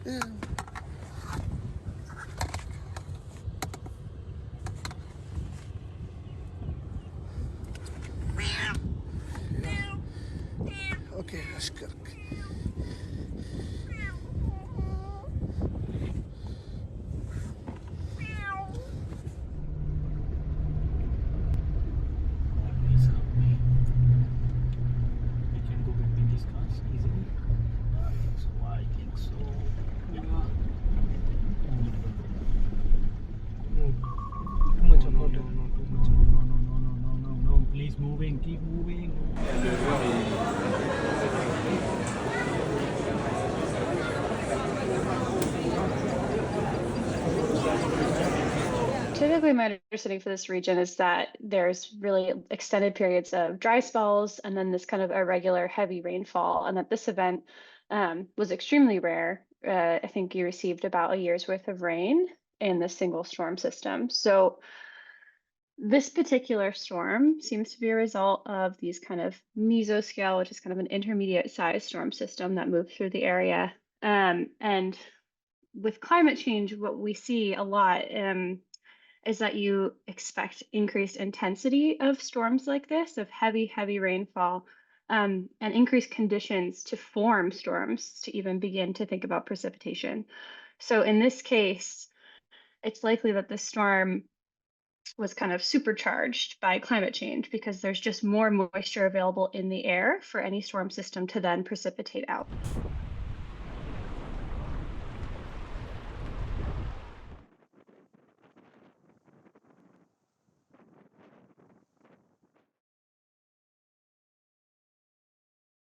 Yeah. Okay, aşkım. Please help me. We can go between these cars easily. I think so. Yeah. Move. Too much of water. No. Please moving. Keep moving. Typically, my understanding for this region is that there's really extended periods of dry spells and then this kind of irregular heavy rainfall, and that this event was extremely rare. I think you received about a year's worth of rain in this single storm system. So this particular storm seems to be a result of these kind of mesoscale, which is kind of an intermediate size storm system that moved through the area. And with climate change, what we see a lot is that you expect increased intensity of storms like this, of heavy, heavy rainfall, and increased conditions to form storms to even begin to think about precipitation. So in this case, it's likely that the storm was kind of supercharged by climate change because there's just more moisture available in the air for any storm system to then precipitate out.